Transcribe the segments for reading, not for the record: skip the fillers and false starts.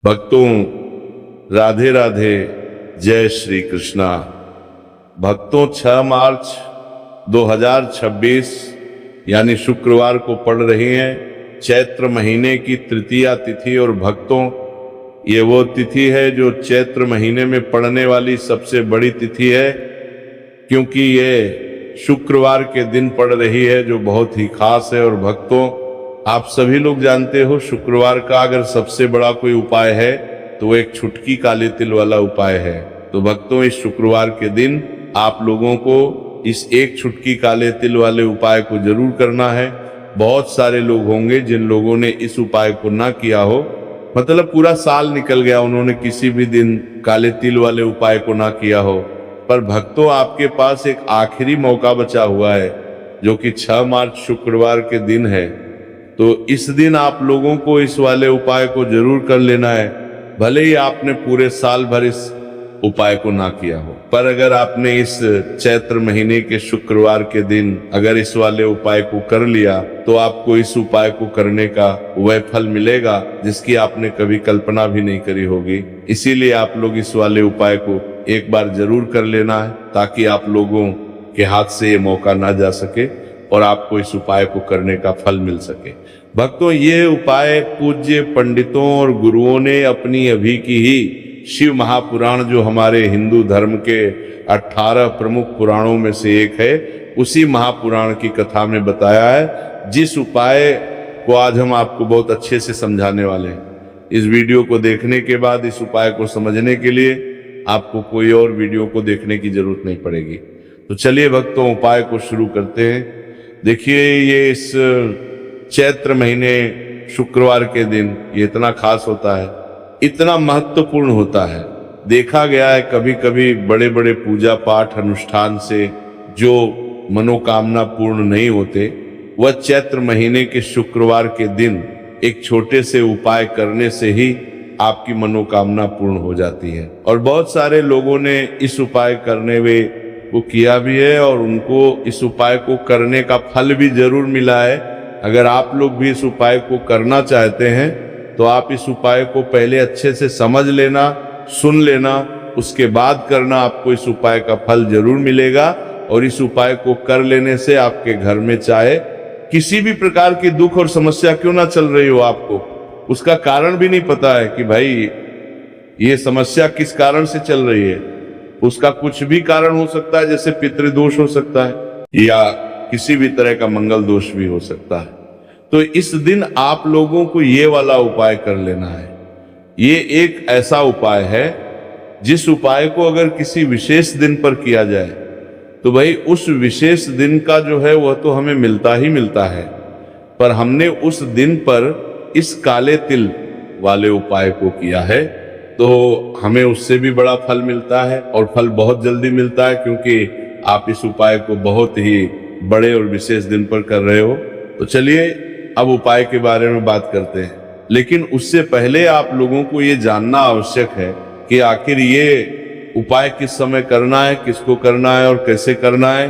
भक्तों, राधे राधे, जय श्री कृष्णा। भक्तों, 6 मार्च 2026 यानी शुक्रवार को पड़ रही हैं चैत्र महीने की तृतीया तिथि। और भक्तों, ये वो तिथि है जो चैत्र महीने में पड़ने वाली सबसे बड़ी तिथि है, क्योंकि ये शुक्रवार के दिन पड़ रही है, जो बहुत ही खास है। और भक्तों, आप सभी लोग जानते हो, शुक्रवार का अगर सबसे बड़ा कोई उपाय है तो वो एक छुटकी काले तिल वाला उपाय है। तो भक्तों, इस शुक्रवार के दिन आप लोगों को इस एक छुटकी काले तिल वाले उपाय को जरूर करना है। बहुत सारे लोग होंगे जिन लोगों ने इस उपाय को ना किया हो, मतलब पूरा साल निकल गया, उन्होंने किसी भी दिन काले तिल वाले उपाय को ना किया हो। पर भक्तों, आपके पास एक आखिरी मौका बचा हुआ है, जो कि 6 मार्च शुक्रवार के दिन है। तो इस दिन आप लोगों को इस वाले उपाय को जरूर कर लेना है, भले ही आपने पूरे साल भर इस उपाय को ना किया हो। पर अगर आपने इस चैत्र महीने के शुक्रवार के दिन अगर इस वाले उपाय को कर लिया, तो आपको इस उपाय को करने का वह फल मिलेगा जिसकी आपने कभी कल्पना भी नहीं करी होगी। इसीलिए आप लोग इस वाले उपाय को एक बार जरूर कर लेना है, ताकि आप लोगों के हाथ से ये मौका ना जा सके और आपको इस उपाय को करने का फल मिल सके। भक्तों, ये उपाय पूज्य पंडितों और गुरुओं ने अपनी अभी की ही शिव महापुराण, जो हमारे हिंदू धर्म के 18 प्रमुख पुराणों में से एक है, उसी महापुराण की कथा में बताया है, जिस उपाय को आज हम आपको बहुत अच्छे से समझाने वाले हैं। इस वीडियो को देखने के बाद इस उपाय को समझने के लिए आपको कोई और वीडियो को देखने की जरूरत नहीं पड़ेगी। तो चलिए भक्तों, उपाय को शुरू करते हैं। देखिए, ये इस चैत्र महीने शुक्रवार के दिन ये इतना खास होता है, इतना महत्वपूर्ण होता है। देखा गया है कभी कभी बड़े बड़े पूजा पाठ अनुष्ठान से जो मनोकामना पूर्ण नहीं होते, वह चैत्र महीने के शुक्रवार के दिन एक छोटे से उपाय करने से ही आपकी मनोकामना पूर्ण हो जाती है। और बहुत सारे लोगों ने इस उपाय करने में वो किया भी है और उनको इस उपाय को करने का फल भी जरूर मिला है। अगर आप लोग भी इस उपाय को करना चाहते हैं तो आप इस उपाय को पहले अच्छे से समझ लेना, सुन लेना, उसके बाद करना, आपको इस उपाय का फल जरूर मिलेगा। और इस उपाय को कर लेने से आपके घर में चाहे किसी भी प्रकार की दुख और समस्या क्यों ना चल रही हो, आपको उसका कारण भी नहीं पता है कि भाई ये समस्या किस कारण से चल रही है, उसका कुछ भी कारण हो सकता है, जैसे पितृदोष हो सकता है या किसी भी तरह का मंगल दोष भी हो सकता है। तो इस दिन आप लोगों को ये वाला उपाय कर लेना है। ये एक ऐसा उपाय है जिस उपाय को अगर किसी विशेष दिन पर किया जाए तो भाई उस विशेष दिन का जो है वह तो हमें मिलता ही मिलता है, पर हमने उस दिन पर इस काले तिल वाले उपाय को किया है तो हमें उससे भी बड़ा फल मिलता है, और फल बहुत जल्दी मिलता है, क्योंकि आप इस उपाय को बहुत ही बड़े और विशेष दिन पर कर रहे हो। तो चलिए अब उपाय के बारे में बात करते हैं, लेकिन उससे पहले आप लोगों को ये जानना आवश्यक है कि आखिर ये उपाय किस समय करना है, किसको करना है और कैसे करना है।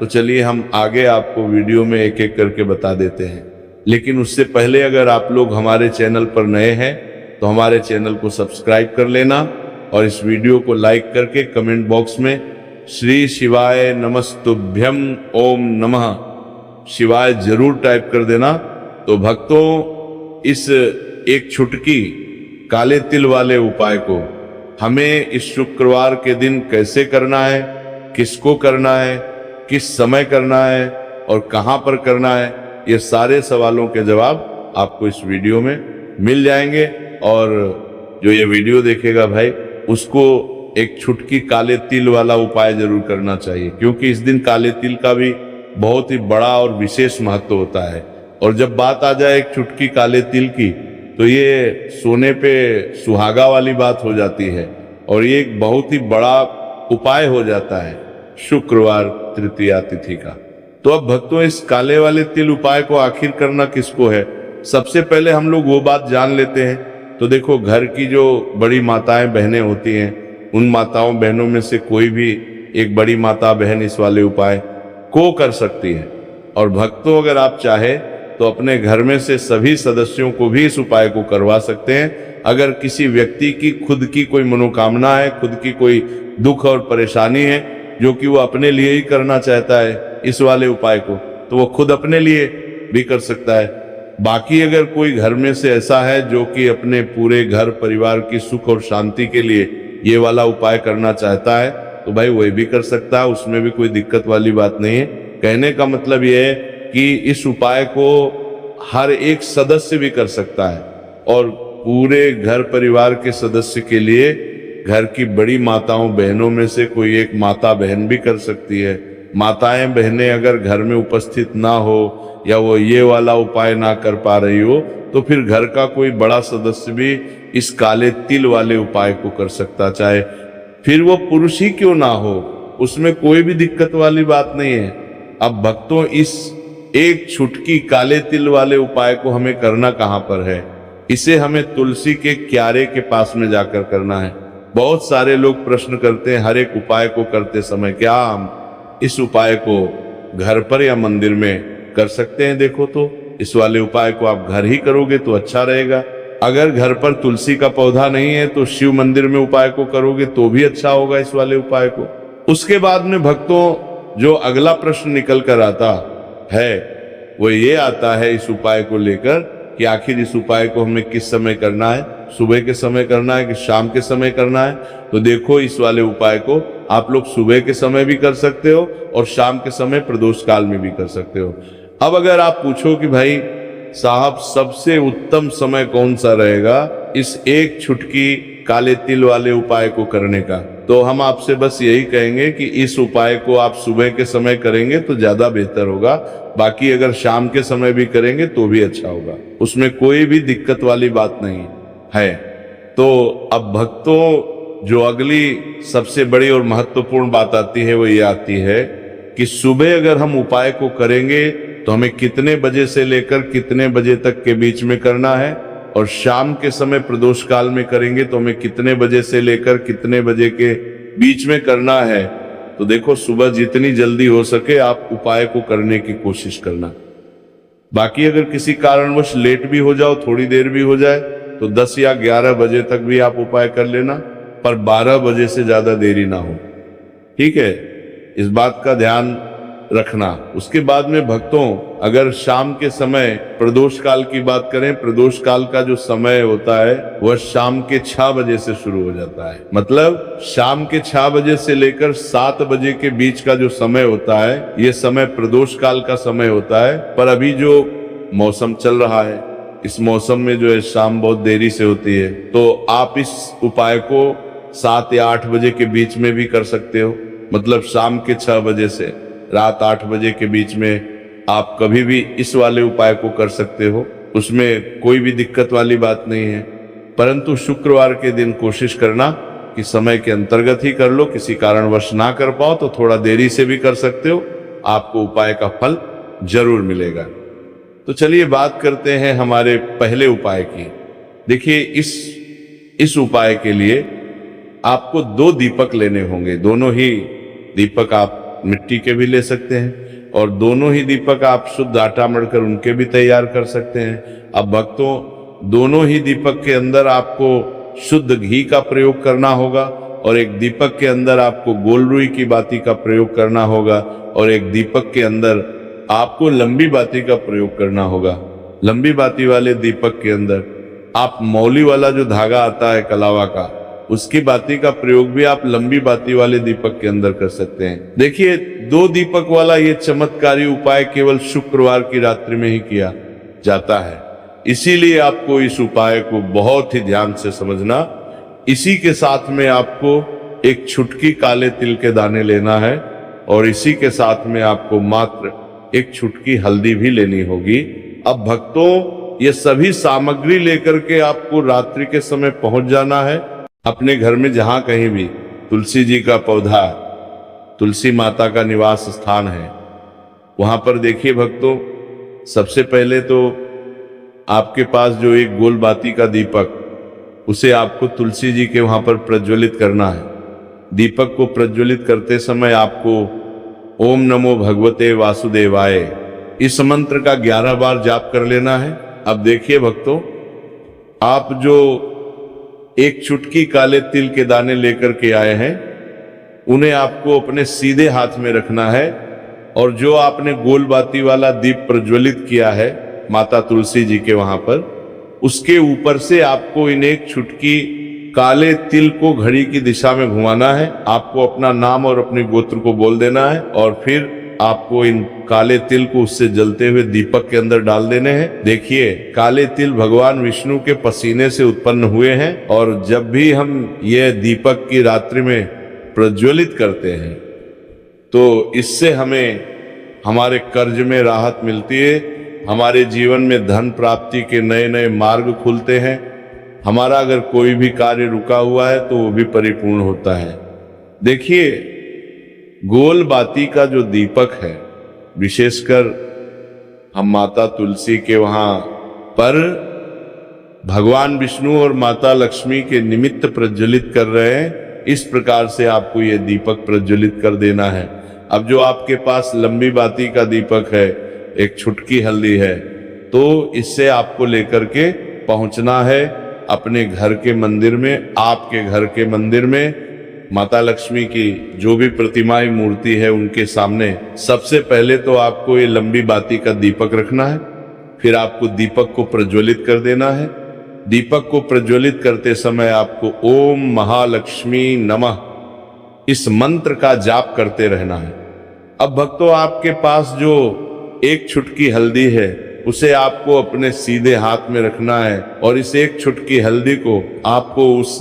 तो चलिए हम आगे आपको वीडियो में एक एक करके बता देते हैं। लेकिन उससे पहले अगर आप लोग हमारे चैनल पर नए हैं तो हमारे चैनल को सब्सक्राइब कर लेना और इस वीडियो को लाइक करके कमेंट बॉक्स में श्री शिवाय नमस्तुभ्यम ओम नमः शिवाय जरूर टाइप कर देना। तो भक्तों, इस एक छुटकी काले तिल वाले उपाय को हमें इस शुक्रवार के दिन कैसे करना है, किसको करना है, किस समय करना है और कहां पर करना है, ये सारे सवालों के जवाब आपको इस वीडियो में मिल जाएंगे। और जो ये वीडियो देखेगा भाई, उसको एक छुटकी काले तिल वाला उपाय जरूर करना चाहिए, क्योंकि इस दिन काले तिल का भी बहुत ही बड़ा और विशेष महत्व होता है। और जब बात आ जाए एक छुटकी काले तिल की, तो ये सोने पे सुहागा वाली बात हो जाती है और ये एक बहुत ही बड़ा उपाय हो जाता है शुक्रवार तृतीया तिथि का। तो अब भक्तों, इस काले वाले तिल उपाय को आखिर करना किसको है, सबसे पहले हम लोग वो बात जान लेते हैं। तो देखो, घर की जो बड़ी माताएं बहनें होती हैं, उन माताओं बहनों में से कोई भी एक बड़ी माता बहन इस वाले उपाय को कर सकती है। और भक्तों, अगर आप चाहे तो अपने घर में से सभी सदस्यों को भी इस उपाय को करवा सकते हैं। अगर किसी व्यक्ति की खुद की कोई मनोकामना है, खुद की कोई दुख और परेशानी है जो कि वो अपने लिए ही करना चाहता है इस वाले उपाय को, तो वो खुद अपने लिए भी कर सकता है। बाकी अगर कोई घर में से ऐसा है जो कि अपने पूरे घर परिवार की सुख और शांति के लिए ये वाला उपाय करना चाहता है तो भाई वही भी कर सकता है, उसमें भी कोई दिक्कत वाली बात नहीं है। कहने का मतलब ये है कि इस उपाय को हर एक सदस्य भी कर सकता है और पूरे घर परिवार के सदस्य के लिए घर की बड़ी माताओं बहनों में से कोई एक माता बहन भी कर सकती है। माताएं बहनें अगर घर में उपस्थित ना हो या वो ये वाला उपाय ना कर पा रही हो तो फिर घर का कोई बड़ा सदस्य भी इस काले तिल वाले उपाय को कर सकता, चाहे फिर वो पुरुष ही क्यों ना हो, उसमें कोई भी दिक्कत वाली बात नहीं है। अब भक्तों, इस एक छुटकी काले तिल वाले उपाय को हमें करना कहाँ पर है? इसे हमें तुलसी के क्यारे के पास में जाकर करना है। बहुत सारे लोग प्रश्न करते हैं हर एक उपाय को करते समय, क्या हम इस उपाय को घर पर या मंदिर में कर सकते हैं? देखो तो इस वाले उपाय को आप घर ही करोगे तो अच्छा रहेगा। अगर घर पर तुलसी का पौधा नहीं है तो शिव मंदिर में उपाय को करोगे तो भी अच्छा होगा इस वाले उपाय को। उसके बाद में भक्तों जो अगला प्रश्न निकल कर आता है वो ये आता है इस उपाय को लेकर कि आखिर इस उपाय को हमें किस समय करना है, सुबह के समय करना है कि शाम के समय करना है? तो देखो, इस वाले उपाय को आप लोग सुबह के समय भी कर सकते हो और शाम के समय प्रदोष काल में भी कर सकते हो। अब अगर आप पूछो कि भाई साहब सबसे उत्तम समय कौन सा रहेगा इस एक छुटकी काले तिल वाले उपाय को करने का, तो हम आपसे बस यही कहेंगे कि इस उपाय को आप सुबह के समय करेंगे तो ज्यादा बेहतर होगा। बाकी अगर शाम के समय भी करेंगे तो भी अच्छा होगा, उसमें कोई भी दिक्कत वाली बात नहीं है। तो अब भक्तों, जो अगली सबसे बड़ी और महत्वपूर्ण बात आती है वो ये आती है कि सुबह अगर हम उपाय को करेंगे तो हमें कितने बजे से लेकर कितने बजे तक के बीच में करना है, और शाम के समय प्रदोष काल में करेंगे तो हमें कितने बजे से लेकर कितने बजे के बीच में करना है। तो देखो, सुबह जितनी जल्दी हो सके आप उपाय को करने की कोशिश करना। बाकी अगर किसी कारणवश लेट भी हो जाओ, थोड़ी देर भी हो जाए, तो 10 या 11 बजे तक भी आप उपाय कर लेना, पर 12 बजे से ज्यादा देरी ना हो। ठीक है, इस बात का ध्यान रखना। उसके बाद में भक्तों, अगर शाम के समय प्रदोष काल की बात करें, प्रदोष काल का जो समय होता है वह शाम के 6 बजे से शुरू हो जाता है। मतलब शाम के 6 बजे से लेकर 7 बजे के बीच का जो समय होता है यह समय प्रदोष काल का समय होता है। पर अभी जो मौसम चल रहा है, इस मौसम में जो है शाम बहुत देरी से होती है, तो आप इस उपाय को 7 या 8 बजे के बीच में भी कर सकते हो। मतलब शाम के 6 बजे से रात 8 बजे के बीच में आप कभी भी इस वाले उपाय को कर सकते हो, उसमें कोई भी दिक्कत वाली बात नहीं है। परंतु शुक्रवार के दिन कोशिश करना कि समय के अंतर्गत ही कर लो, किसी कारणवश ना कर पाओ तो थोड़ा देरी से भी कर सकते हो, आपको उपाय का फल जरूर मिलेगा। तो चलिए बात करते हैं हमारे पहले उपाय की। देखिए, इस उपाय के लिए आपको 2 दीपक लेने होंगे। दोनों ही दीपक आप मिट्टी के भी ले सकते हैं और दोनों ही दीपक आप शुद्ध आटा मढ़कर उनके भी तैयार कर सकते हैं। अब भक्तों, दोनों ही दीपक के अंदर आपको शुद्ध घी का प्रयोग करना होगा और एक दीपक के अंदर आपको गोल रुई की बाती का प्रयोग करना होगा और एक दीपक के अंदर आपको लंबी बाती का प्रयोग करना होगा। लंबी बाती वाले दीपक के अंदर आप मौली वाला जो धागा आता है कलावा का, उसकी बाती का प्रयोग भी आप लंबी बाती वाले दीपक के अंदर कर सकते हैं। देखिए, 2 दीपक वाला ये चमत्कारी उपाय केवल शुक्रवार की रात्रि में ही किया जाता है, इसीलिए आपको इस उपाय को बहुत ही ध्यान से समझना। इसी के साथ में आपको एक छुटकी काले तिल के दाने लेना है और इसी के साथ में आपको मात्र एक छुटकी हल्दी भी लेनी होगी। अब भक्तों, ये सभी सामग्री लेकर के आपको रात्रि के समय पहुंच जाना है अपने घर में, जहां कहीं भी तुलसी जी का पौधा, तुलसी माता का निवास स्थान है, वहां पर देखिए भक्तों, सबसे पहले तो आपके पास जो एक गोल बाती का दीपक, उसे आपको तुलसी जी के वहां पर प्रज्वलित करना है। दीपक को प्रज्वलित करते समय आपको ओम नमो भगवते वासुदेवाय इस मंत्र का 11 बार जाप कर लेना है। अब देखिए भक्तों, आप जो एक चुटकी काले तिल के दाने लेकर के आए हैं। उन्हें आपको अपने सीधे हाथ में रखना है और जो आपने गोल बाती वाला दीप प्रज्वलित किया है माता तुलसी जी के वहां पर, उसके ऊपर से आपको इन एक चुटकी काले तिल को घड़ी की दिशा में घुमाना है। आपको अपना नाम और अपने गोत्र को बोल देना है और फिर आपको इन काले तिल को उससे जलते हुए दीपक के अंदर डाल देने हैं। देखिए, काले तिल भगवान विष्णु के पसीने से उत्पन्न हुए हैं और जब भी हम ये दीपक की रात्रि में प्रज्वलित करते हैं तो इससे हमें हमारे कर्ज में राहत मिलती है, हमारे जीवन में धन प्राप्ति के नए नए मार्ग खुलते हैं, हमारा अगर कोई भी कार्य रुका हुआ है तो वो भी परिपूर्ण होता है। देखिए, गोल बाती का जो दीपक है, विशेषकर हम माता तुलसी के वहां पर भगवान विष्णु और माता लक्ष्मी के निमित्त प्रज्वलित कर रहे हैं, इस प्रकार से आपको ये दीपक प्रज्वलित कर देना है। अब जो आपके पास लंबी बाती का दीपक है, एक छुटकी हल्दी है, तो इससे आपको लेकर के पहुंचना है अपने घर के मंदिर में। आपके घर के मंदिर में माता लक्ष्मी की जो भी प्रतिमाएं मूर्ति है उनके सामने सबसे पहले तो आपको ये लंबी बाती का दीपक रखना है। फिर आपको दीपक को प्रज्वलित कर देना है। दीपक को प्रज्वलित करते समय आपको ओम महालक्ष्मी नमः इस मंत्र का जाप करते रहना है। अब भक्तों, आपके पास जो एक छुटकी हल्दी है उसे आपको अपने सीधे हाथ में रखना है और इस एक छुटकी हल्दी को आपको उस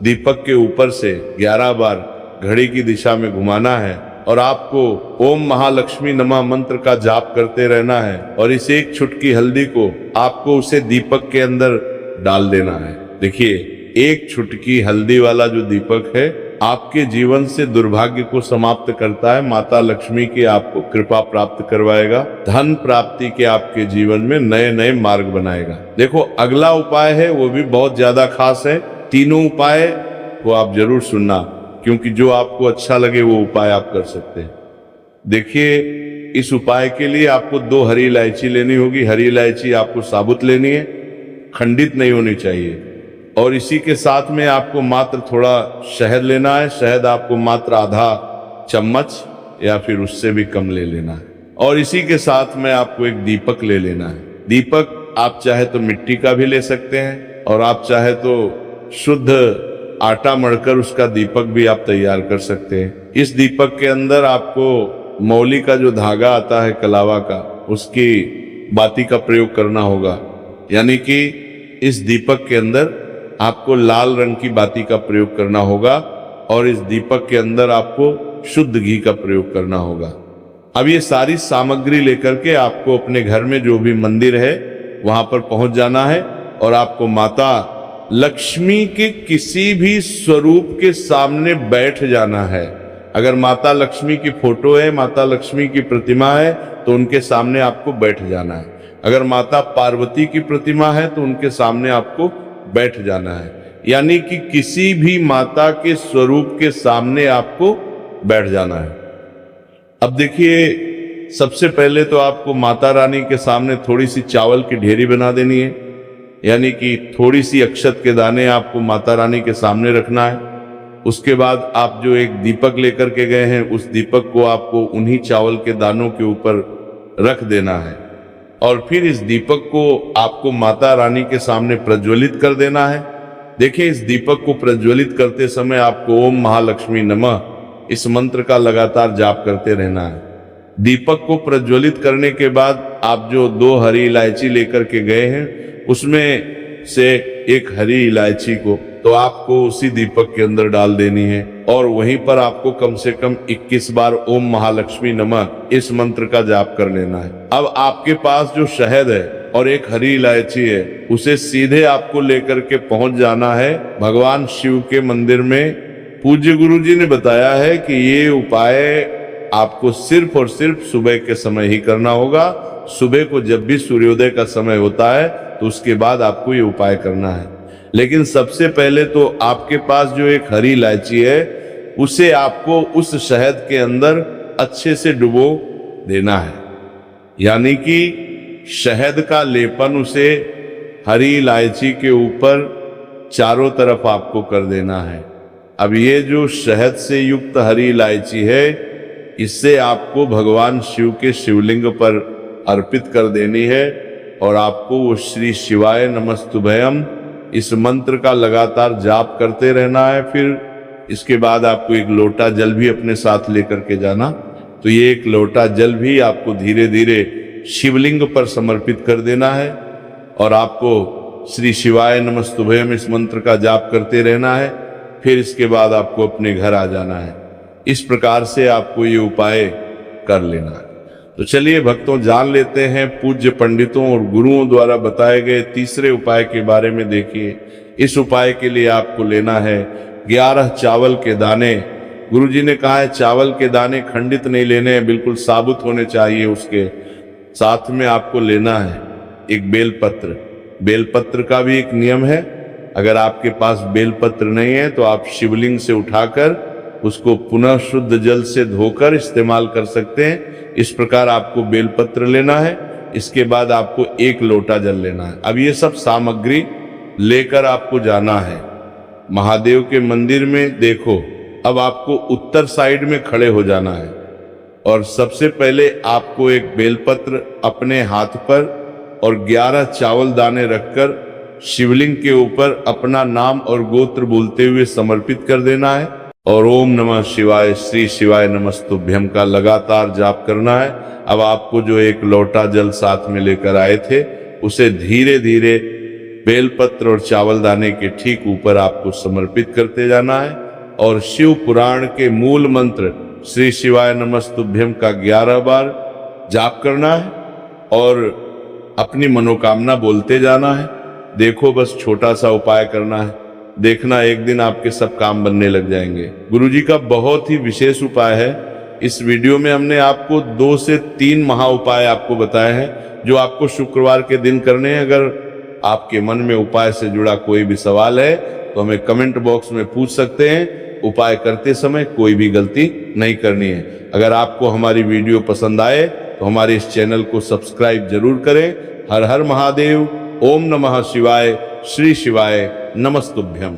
दीपक के ऊपर से 11 बार घड़ी की दिशा में घुमाना है और आपको ओम महालक्ष्मी नमः मंत्र का जाप करते रहना है और इस एक छुटकी हल्दी को आपको उसे दीपक के अंदर डाल देना है। देखिए, एक छुटकी हल्दी वाला जो दीपक है आपके जीवन से दुर्भाग्य को समाप्त करता है। माता लक्ष्मी की आपको कृपा प्राप्त करवाएगा, धन प्राप्ति के आपके जीवन में नए नए मार्ग बनाएगा। देखो, अगला उपाय है वो भी बहुत ज्यादा खास है। तीनों उपाय को आप जरूर सुनना, क्योंकि जो आपको अच्छा लगे वो उपाय आप कर सकते हैं। देखिए, इस उपाय के लिए आपको 2 हरी इलायची लेनी होगी। हरी इलायची आपको साबुत लेनी है, खंडित नहीं होनी चाहिए। और इसी के साथ में आपको मात्र थोड़ा शहद लेना है। शहद आपको मात्र आधा चम्मच या फिर उससे भी कम ले लेना है। और इसी के साथ में आपको एक दीपक ले लेना है। दीपक आप चाहे तो मिट्टी का भी ले सकते हैं और आप चाहे तो शुद्ध आटा मढ़कर उसका दीपक भी आप तैयार कर सकते हैं। इस दीपक के अंदर आपको मौली का जो धागा आता है कलावा का, उसकी बाती का प्रयोग करना होगा। यानी कि इस दीपक के अंदर आपको लाल रंग की बाती का प्रयोग करना होगा और इस दीपक के अंदर आपको शुद्ध घी का प्रयोग करना होगा। अब ये सारी सामग्री लेकर के आपको अपने घर में जो भी मंदिर है वहां पर पहुंच जाना है और आपको माता लक्ष्मी के किसी भी स्वरूप के सामने बैठ जाना है। अगर माता लक्ष्मी की फोटो है, माता लक्ष्मी की प्रतिमा है, तो उनके सामने आपको बैठ जाना है। अगर माता पार्वती की प्रतिमा है तो उनके सामने आपको बैठ जाना है। यानी कि किसी भी माता के स्वरूप के सामने आपको बैठ जाना है। अब देखिए, सबसे पहले तो आपको माता रानी के सामने थोड़ी सी चावल की ढेरी बना देनी है। यानी कि थोड़ी सी अक्षत के दाने आपको माता रानी के सामने रखना है। उसके बाद आप जो एक दीपक लेकर के गए हैं उस दीपक को आपको उन्हीं चावल के दानों के ऊपर रख देना है और फिर इस दीपक को आपको माता रानी के सामने प्रज्वलित कर देना है। देखिए, इस दीपक को प्रज्वलित करते समय आपको ओम महालक्ष्मी नमः इस मंत्र का लगातार जाप करते रहना है। दीपक को प्रज्वलित करने के बाद आप जो 2 हरी इलायची लेकर के गए हैं उसमें से एक हरी इलायची को तो आपको उसी दीपक के अंदर डाल देनी है और वहीं पर आपको कम से कम 21 बार ओम महालक्ष्मी नमः इस मंत्र का जाप कर लेना है। अब आपके पास जो शहद है और एक हरी इलायची है उसे सीधे आपको लेकर के पहुंच जाना है भगवान शिव के मंदिर में। पूज्य गुरु जी ने बताया है कि ये उपाय आपको सिर्फ और सिर्फ सुबह के समय ही करना होगा। सुबह को जब भी सूर्योदय का समय होता है तो उसके बाद आपको ये उपाय करना है। लेकिन सबसे पहले तो आपके पास जो एक हरी इलायची है उसे आपको उस शहद के अंदर अच्छे से डुबो देना है। यानी कि शहद का लेपन उसे हरी इलायची के ऊपर चारों तरफ आपको कर देना है। अब ये जो शहद से युक्त हरी इलायची है, इससे आपको भगवान शिव के शिवलिंग पर अर्पित कर देनी है और आपको वो श्री शिवाय नमस्तुभयम इस मंत्र का लगातार जाप करते रहना है। फिर इसके बाद आपको एक लोटा जल भी अपने साथ लेकर के जाना। तो ये एक लोटा जल भी आपको धीरे धीरे शिवलिंग पर समर्पित कर देना है और आपको श्री शिवाय नमस्तुभयम इस मंत्र का जाप करते रहना है। फिर इसके बाद आपको अपने घर आ जाना है। इस प्रकार से आपको ये उपाय कर लेना है। तो चलिए भक्तों, जान लेते हैं पूज्य पंडितों और गुरुओं द्वारा बताए गए तीसरे उपाय के बारे में। देखिए, इस उपाय के लिए आपको लेना है 11 चावल के दाने। गुरु जी ने कहा है चावल के दाने खंडित नहीं लेने हैं, बिल्कुल साबुत होने चाहिए। उसके साथ में आपको लेना है एक बेलपत्र। बेलपत्र का भी एक नियम है, अगर आपके पास बेलपत्र नहीं है तो आप शिवलिंग से उठाकर उसको पुनः शुद्ध जल से धोकर इस्तेमाल कर सकते हैं। इस प्रकार आपको बेलपत्र लेना है। इसके बाद आपको 1 लोटा जल लेना है। अब ये सब सामग्री लेकर आपको जाना है महादेव के मंदिर में। देखो, अब आपको उत्तर साइड में खड़े हो जाना है और सबसे पहले आपको एक बेलपत्र अपने हाथ पर और 11 चावल दाने रखकर शिवलिंग के ऊपर अपना नाम और गोत्र बोलते हुए समर्पित कर देना है और ओम नमः शिवाय श्री शिवाय नमस्तुभ्यम का लगातार जाप करना है। अब आपको जो 1 लोटा जल साथ में लेकर आए थे, उसे धीरे धीरे बेलपत्र और चावल दाने के ठीक ऊपर आपको समर्पित करते जाना है और शिव पुराण के मूल मंत्र श्री शिवाय नमस्तुभ्यम का 11 बार जाप करना है और अपनी मनोकामना बोलते जाना है। देखो, बस छोटा सा उपाय करना है, देखना एक दिन आपके सब काम बनने लग जाएंगे। गुरुजी का बहुत ही विशेष उपाय है। इस वीडियो में हमने आपको 2 से 3 महा उपाय आपको बताए हैं जो आपको शुक्रवार के दिन करने हैं। अगर आपके मन में उपाय से जुड़ा कोई भी सवाल है तो हमें कमेंट बॉक्स में पूछ सकते हैं। उपाय करते समय कोई भी गलती नहीं करनी है। अगर आपको हमारी वीडियो पसंद आए तो हमारे इस चैनल को सब्सक्राइब जरूर करें। हर हर महादेव। ओम नमः शिवाय श्री शिवाय नमस्तुभ्यम।